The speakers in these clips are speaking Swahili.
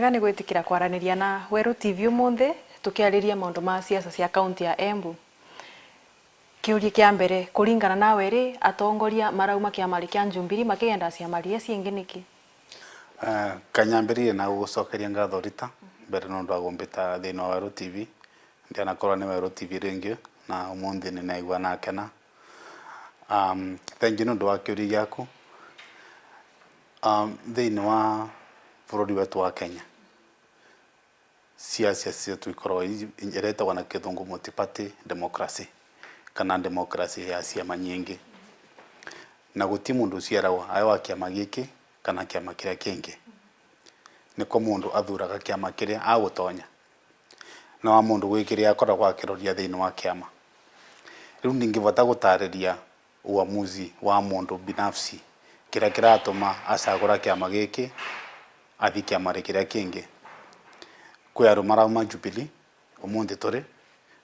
mwega ni gwitikira kwaraniria na Weru TV umuthi tukiariria maundu ma siasa cia kaunti ya Embu. Kiuria kia mbere kuringana na weri atongoria marauma kiama kia Jubilee makigenda ciama iria ciingi niki. Kanyambiririe na gucokeria ngatho Rita mbere nondu agumbita thini wa Weru TV ndianakorwo ni Weru TV ringi na umuthi ni naigua na kena. Thank you nondu wa kiuria giaku. Thini wa bururi wetu wa Kenya siasa cietu ikorwo iretagwo na kithungu multi-party democracy kana democracy ya ciama nyingi na guti mundu uciaragwo ayo wa kiama giki kana kiama kiria kingi niko mundu athuraga kiama kiria agutonya na wa mundu gwikiria akoragwo akiroria thini wa kiama. Riu ningivota gutariria uamuzi wa mundu binafsi kiria kiratuma acagura kiama giki athi kiama kiria kingi. Kwi andu marauma Jubilee umuthi turi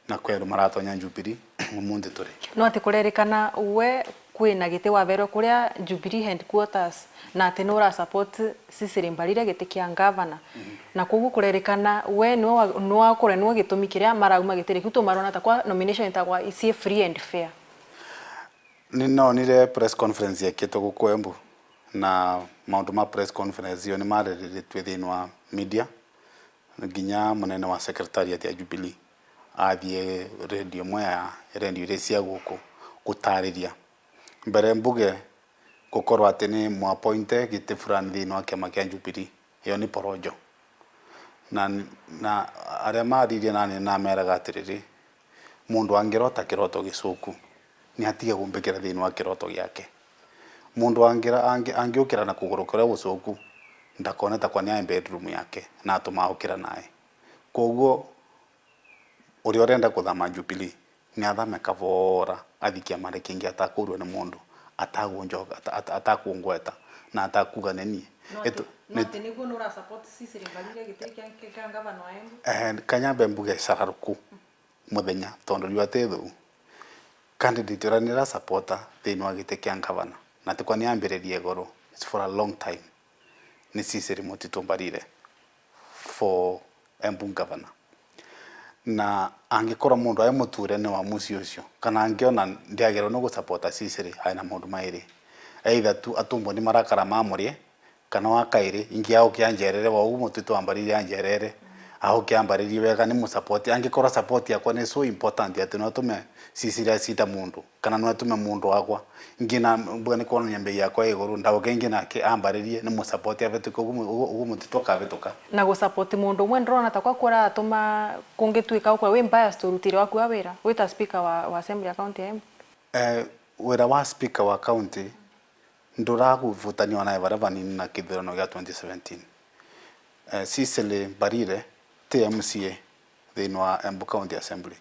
na kwi andu maratonya Jubilee umuthi turi. No ati kurerikana we kwina giti wa Weru kuria Jubilee headquarters na ati no ra support Cecily Mbarire giti kia governor na koguo kurerikana we no akore no gitumi kiria marauma gitire kitu marona ta kwa nomination itagwa icie free and fair. Nire press conference ya kito guku Embu na maundu ma press conference yo ni maririritwe thini wa media nginya munene wa secretariat ya Jubilee athie radio moya radio iria cia guku gutariria mbere mbuge gukorwo ati ni mwa appointe giti fulani thini wa kiama kia Jubilee iyo ni porojo na aria maririe nani na meraga atiriri mundu angirota kiroto gicuku ni atige gumbikira thini wa kiroto giake. Mundu angiukira na kugurukira gucuku ndakona ta kwa ni bedroom yake na atumahukira nae. Koguo uri orenda kuthama Jubilee ni athame kavora athikia mare kingi atakurwe ni mundu atagunjoga atakuongweta na atakuga neni Noti niguo nura support Cecily Mbarire gitiri kia governor wa Embu. Kanyambe mbuge cararuku muthenya tondu riu atethu candidate ura nira supporta thini wa giti kia governor na tikwa ni ambiririe goro. It's for a long time ni Cecily Mbarire for Embu governor na angikora mundu ai muture ni wa muci ucio kana angiona ndiagero no gusupporta Cecily aina mundu mairi either tu atumbo ni marakara mamurie kana wa kairi ingi ao kianjerere wa ugu mututu Mbarire anjerere aho kiambaririe wega ni mu support angikora support yakwa ni so important ati no tume Cecily asita mundu kana no tume mundu wakwa ngina mbugani kono nyambe yakwa iguru ndawo kengi nake ambaririe ni mu support avetuka ugu mututu kavetuka na go support mundu mwe ndrona ta kwa kura atuma kungituika ukwa we bias turutire waku wa wira wita speaker wa assembly account ya Embu. Wira wa speaker wa county nduragu votani wana evarevani na kithurano gya 2017. Cecily Mbarire TMCA thini wa Embu County Assembly.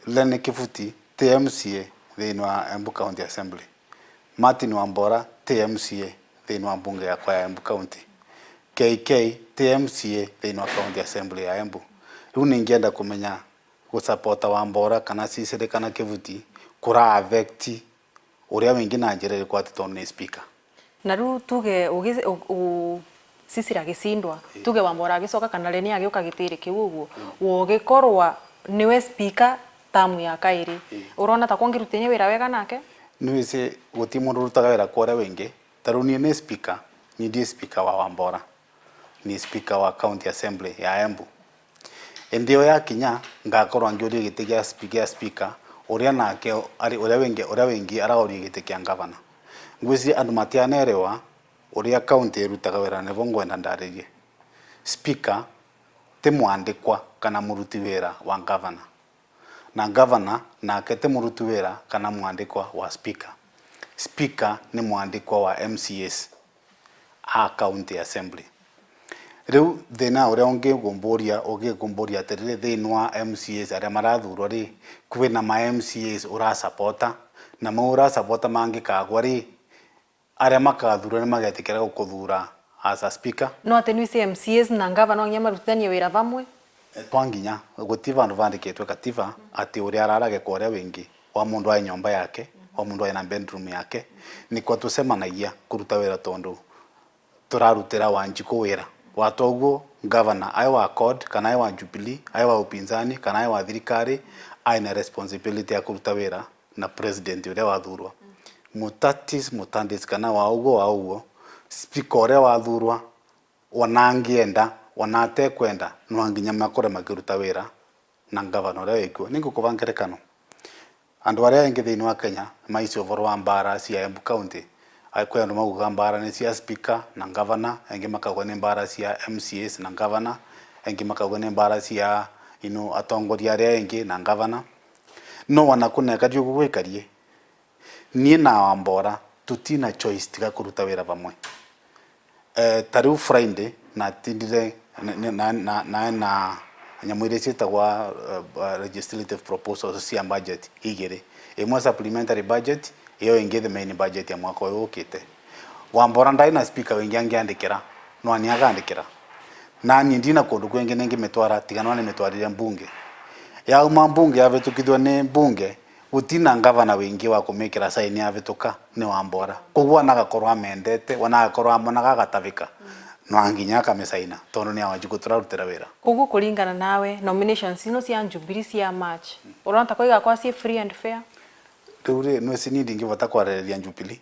Lene Kivuti TMCA thini wa Embu County Assembly. Martin Wambora TMCA thini wa bunge yakwa ya Embu County. KK TMCA thini wa County Assembly ya Embu. Riu ningienda kumenya gusupporta Wambora kana Cecily kana Kivuti kura affect uria wingi na njira iri kwa tondu ni speaker. Na riu tuge Cecily agicindwa tuge Wambora agicoka kana Leni agiuka gitiri kiu uguo wogikorwa niwe speaker tamu ya kairi urona ta kwongirutinye wira wega nake niwise guti mundu rutaga wira kwa wingi taru ni speaker ni die speaker wa Wambora ni speaker wa county assembly ya Embu endio ya kinya ngakorwa ngiuria gitigia speaker uria nake ari uria wingi arauri gitikia governor ngwisi andu matianerewa uria county irutaga wira ne bongo enda ndaririe speaker te mwandikwa kana muruti wira wa governor na governor na kete muruti wira kana mwandikwa wa speaker ni mwandikwa wa MCS a county assembly. Riu thina uria ungigumburia atiriri thini wa MCS aria marathurwo ri kwina ma MCS ura supporta na maura supporta mangikagwa ri aria makathurwo ni magetikira gukuthura as a speaker. No ati ni MCS na governor nya marutithanie wira vamwe twanginya gutiva andu vandikitwe kativa ati uria ararage kwa uria wingi wa mundu wa nyomba yake wa mundu wa bedroom yake ni kwa tusemanagia kuruta wira tondu turarutira Wanjiku wira watoguo governor ai wa CORD kana ai wa Jubilee ai wa upinzani kana ai wa thirikari aina responsibility ya kuruta wira na president uria wathurwa mutandis kana waugo speaker uria wathurwa wanangienda wanate kwenda no nginya makore makiruta wira na governor uria wikuo ningo kubangerekano andu aria engi thiini wa Kenya maicio voro wa mbara cia Embu County aikwa andu maguga mbara ni cia speaker na governor engi makagwa ni mbara cia MCAs na governor engi makagwa ni mbara cia atongoria aria engi na governor no wanakuneka dio gwikarie nie na Wambora tutina choice tiga kuruta wira vamwe tariu Friday na tindire na nyamwire citagwa legislative proposals cia budget igire imwe supplementary budget iyo ingi the main budget ya mwaka uyu ukite Wambora ndai na speaker wengi angiandikira no ani agandikira na ni ndina kundu kwengi ningi metwara tigana ni metwarire mbunge ya mbunge avetukithwa ni mbunge utina ngavana wingi wa kumikira saini avituka ni Wambora kugwa nagakorwa amendete wanagakorwa amonaga gatavika no anginya kamesaina tondu ni awanjuku turarutira wira kugu kuringana nawe nominations ino cia Jubilee cia March uronta koiga kwa si free and fair riure no sinidi ngivota kwarereria Jubilee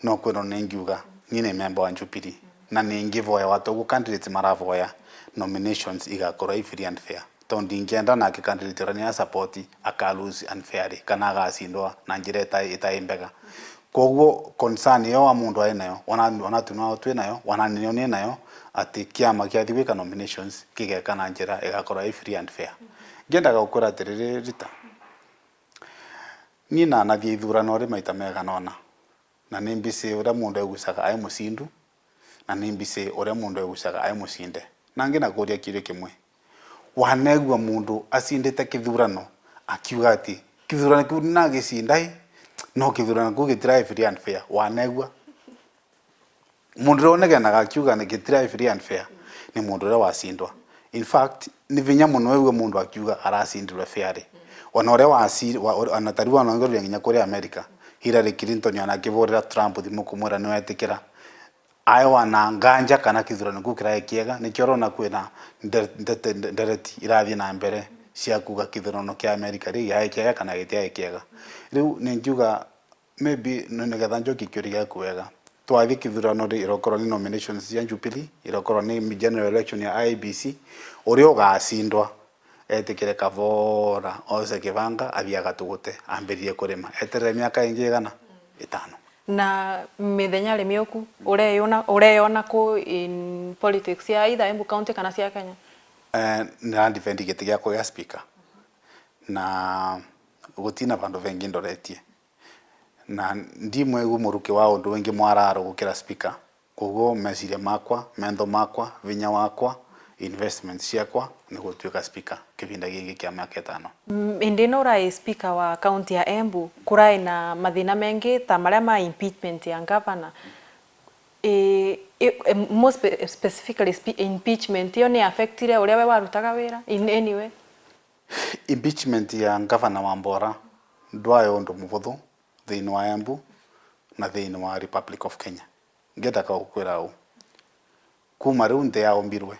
no kwino ningiuga ni ne member wa Jubilee na ningivoya watogu candidates maravoya nominations igakorwa free and fair tondi ngienda na candidate rani ya support akalose unfairly kana agacindwa na njira itaembega koguo concern yo wa mundu ainayo wana tunao twinayo wana nione nayo ati kiama kia thiwika nominations kigeka na njira igakorwa free and fair ngendaga gukura tiriri rita ni na nathie ithurano ri maita mega nona na nimbise uria mundu egucaga ai mucindu na nimbise uria mundu egucaga ai mucinde na ngina kuria kirio kimwe wanegwa mundu acindite kithurano akiuga ati kithurano kiu na gicindai no kithurano kiu gitira free and fair wanegwa mundu ronegenaga akiuga ni gitira free and fair ni mundu uria wacindwa in fact ni vinya muno wewe mundu akiuga aracindirwe fairly ona uria waciri anatariwa nongoria nginya kuri America Hillary Clinton anakivorera Trump thimu kumwira ni wetikira ayo wana nganja kana kithurano kiu kira kiega ni kiorona kwina ndereti irathi na mbere cia kuga kithurano kia America ri ya kiega kana gitia kiega riu ningiuga maybe nigetha njoki kiuria kwega twathi kithurano ri irokorwo ni nominations cia Jubilee irokorwo ni general election ya IEBC uria ugacindwa etikire kavora ose kivanga abiaga tugute ambirie kurima etere miaka ingi igana 5 na mithenya ri mioku ureyona ku in politics ya either Embu County kana cia Kenya na defend giti gia kwa speaker na gutina vandu vengi ndoretie na ndimwe umuruke wa undu wengi mwararo gukira speaker koguo meciria makwa mendo makwa vinya wakwa investment ciakwa ni gutuika speaker kivinda gigi kia miaka 5 indino rai speaker wa county ya Embu kurai na mathina mengi ta maria ma impeachment ya governor most specifically impeachment yo ni affectire uria we warutaga wira in any way impeachment ya governor Wambora ndwayo undu muvuthu thiini wa Embu na thiini wa Republic of Kenya ngenda ka gukwira u kuma riu nte ya ombirwe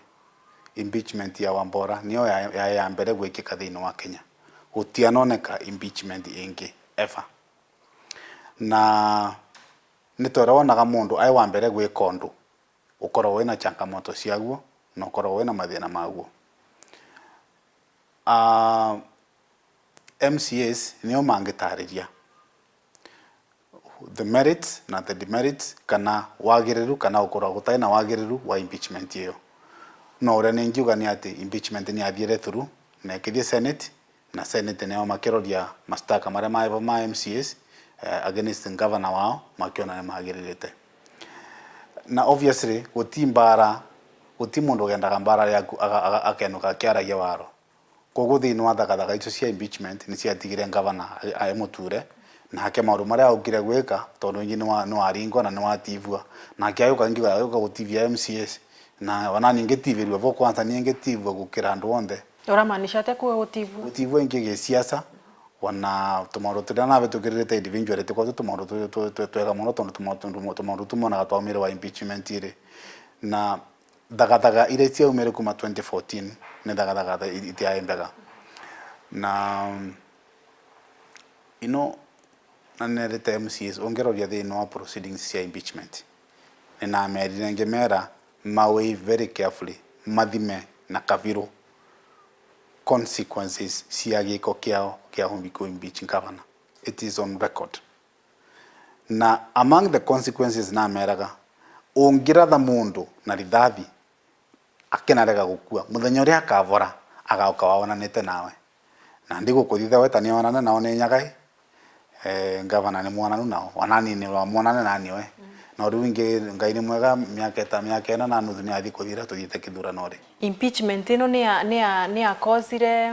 impeachment ya Wambora niyo ya mbere gwikika thiini wa Kenya gutianoneka impeachment ingi ever na nitorawonaga mundu ai wa mbere gwika undu ukorwo wina changamoto ciaguo na ukorwo wina mathina maguo MCAs niyo mangitariria the merits na the demerits kana wagiriru kana ukorwo gutaina wagiriru wa impeachment iyo no ura ningiuga ni ati impeachment ni athiire through na kithie Senate na Senate neo makiroria mastaka maria maiva ma MCAs against governor wao makiona ni magiririte na obviously gutimbara gutimundu gendaga mbara yaku akenuka kiaragia waro koguo thiini wa thagathaka icio cia impeachment ni ciatigire governor aimuture na hake mauru maria aukire gwika tondu ingi ni waringwa na ni wativua na kiayuka ngiuga ayuka gutivia MCAs na wana ningetiviriwa vo kwanza ningetivua gukira andu onthe uramaanisha ate kuwe gutivua ingi gisiasa wana tumauru turia na vetukirite individual tiko tumauru twega muno tondu tumauru tumonaga twaumire wa impeachment iri na daga ile tia umere kuma 2014 ne daga itia embaga na nanerete MCS ongeroria the no proceedings cia impeachment na meri ngemera mawe very carefully mathime na kaviro consequences cia giko kiao kia humbiko impeaching governor. It is on record. Na among the consequences na meraga ongiratha mundu na rithathi akenarega gukua muthenya uria akavora agauka wonanite nawe na ndigo kuthitha wetani onana nao ni nyagai governor ni mwananu nao wanani ni wa mwanana nani we na uri wingi ngai ni mwega miaka ena na nuthu ni athi kuthira tuthite kithurano ri impeachment ino ni a causire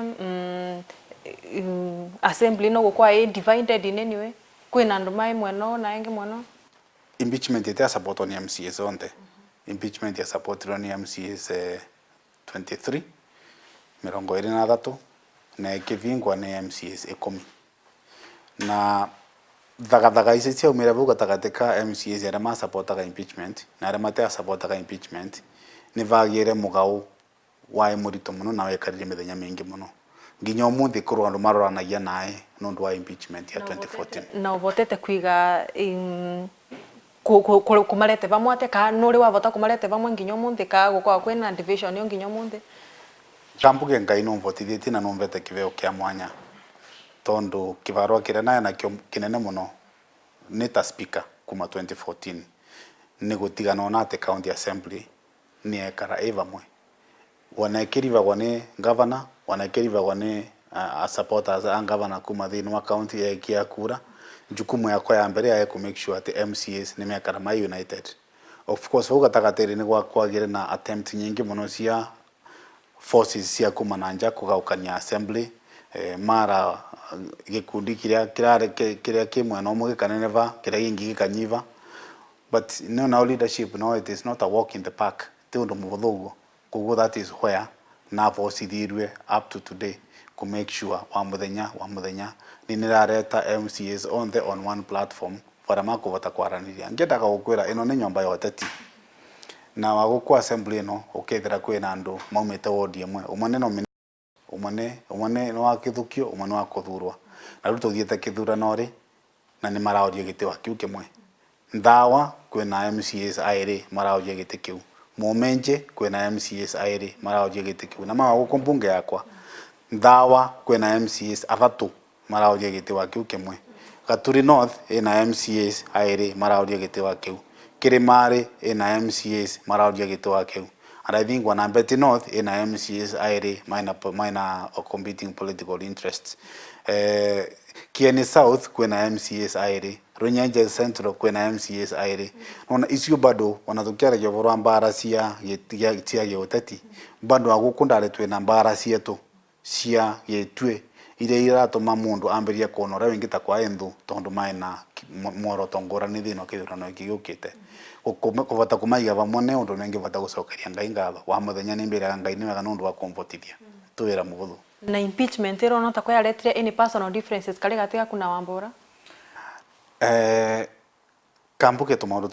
assembly no gukwa divided in any way kwina andu mai mweno na engi mweno. Impeachment ite support on MCS onte. Impeachment ya support on MCS 23 mirongo iri na thatu na ikivingwa ni MCS 10 na daga isi cia umira vuga tagatika MCS ya ma supportaga impeachment na ara mate supportaga impeachment ni vagire mugau wa murito muno na wekarire mithenya mingi muno nginya umuthi kurwa andu maroranagia nae nondu wa impeachment ya 2014 na uvotete kuiga kumarete vamwe ate ka nuri wavota kumarete vamwe nginya umuthi ka gukwa kwina division yo nginya umuthi chambuge ngai no mvotithietie na no mvete kiveo kia mwanya tondu kivarwa kire nae na kinene muno ni ta speaker kuma 2014 ni gutigana na ate county assembly ni ekara evamwe wanekiriva ni governor wanekiriva ni supporters a governor kuma thini wa county ya kia kura jukumu yako ya mbere ya ku make sure at MCS ni mekara mai united. Of course vuga tagateri ni kwagire na attempt nyingi muno cia forces cia kumananja kugaukania assembly mara gikundi kiria kimwe no muge kaneneva kiria gingi gikanyiva but no now leadership no it is not a walk in the park tundu muvuthugo kugo that is where na force thirwe up to today to make sure wa muthenya ni nirareta MCS on one platform para makuvota kwaraniria ngendaga gukwira ino ni nyomba yoteti na wagukwa assembly no ukethira kwina andu maumite ward imwe umane no akithukio umane wa kuthurwa na ruto thiete kithurano ri na ni maraoria giti wa kiu kimwe ndawa kwina MCS airi maraoria giti kiu momenje kwina MCS airi maraoria giti kiu na magukumbunge yakwa ndawa kwina MCS athatu maraoria giti wa kiu kimwe Gaturi North ina MCS airi maraoria giti wa kiu Kirimari ina MCS maraoria giti wa kiu and I think Wanambeti North ina MCS airi minor competing political interests Kieni South kwina MCS airi Runyenje Central kwina MCS airi nona icio bado wanathukiara gyorwa mbara cia gioteti bado agukundare twina mbara cietu cia gitwe ile iratuma mundu amberia kuonora wingi ta kwa enthu tondu maina moro tongora ni thino kithurano ikigukite kuvota kumaiga vamwe ne undu nengi vota gucokeria ngai ngatho wa muthenya ni mbira ngai ni wega nundu wa kumvotithia tuwira muvuthu na impeachment ero no ta kwa yaretire any personal differences kale gatiga kuna Wambora kambuke tumaundu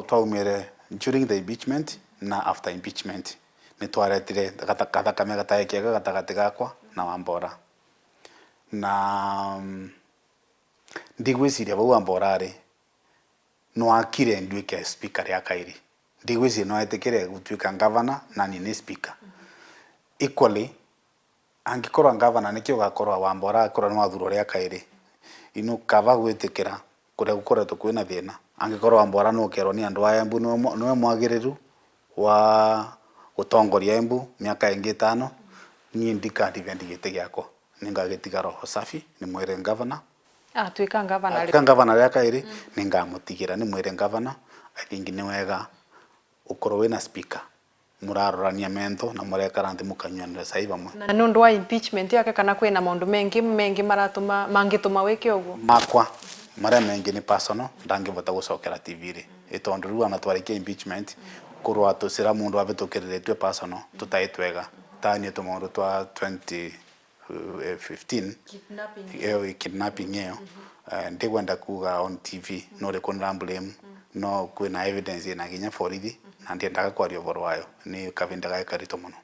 twaumire during the impeachment na after impeachment ni twaretire gathakame gataekiaga gatagati gakwa na Wambora na ndigwiciria vau Wambora ri no akire nduike speaker ya kairi ndigwiciria no etikire gutuika governor na ni speaker equally angikorwa governor nikio gakorwa Wambora akorwa no athuro ria kairi ino kava gwitikira kuria gukoretwo kwina thina angikorwa Wambora no kero ni andu aya Embu no mwagiriru wa gutongoria Embu miaka ingi 5 ni ndika defend gite giakwa ningagitiga roho safi ni mwire governor tuika governor governor ya kairi ningamutigira ni mwire governor I think ni wega ukorwo wina speaker murarorania mento na murekara nthi mukanywanira saiva mwe na nundu wa impeachment yake kana kwina maundu mengi maratuma mangituma weke uguo makwa mara mengi ni personal ndangivota gucokera TV ri itondu ru anatwarikia impeachment kurwa tusira mundu avitukiritwe personal tutaitwega tani tumundu twa 2015 kidnapping yeo ndigwenda kuga on TV no rekondra blame no kwina evidence ina ginya borithi na ndiendaga kwaria ũhoro wayo ni kavinda gae karito muno.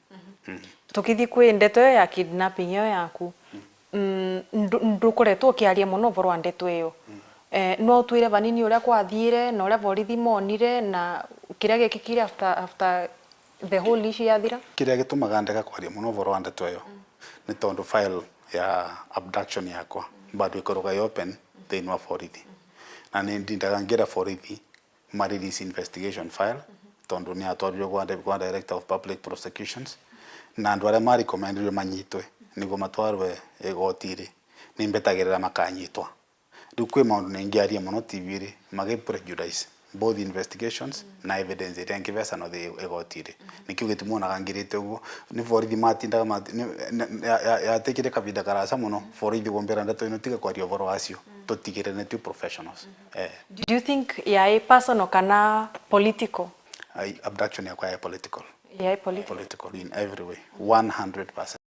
Tukithi kwi ndeto ya kidnapping yo yaku ndukoretwo kiaria muno ũhoro wa ndeto iyo no twire vanini uria kwathire na uria borithi monire na kiria gikikire after the whole issue yathira. Kiria gitumaga ndeka kwaria muno ũhoro wa ndeto iyo ni tondu file ya abduction yakwa bado ikoroga open thĩinĩ wa borithi na ni ndindaga ngira borithi ma release investigation file tondu ni atwarirwo kwa Director of Public Prosecutions na andu aria mari recommended manyitwe niguo matwarwe igoti-ri ni mbetagirira makanyitwa. Riu kwi maundu ningiaria muno TV-ri magi prejudice both investigations na evidence iria ngivesa no the igoti-ri nikio gitumuonaga ngirite uguo ni borithi matindaga yatekire kavinda karasa muno borithi gombera ndeto ino tiga kwaria ũhoro wacio tutigire ni tu professionals. Do you think ya personal kana political? Abduction yakwa ya political. Yeah, political. Political in every way 100%.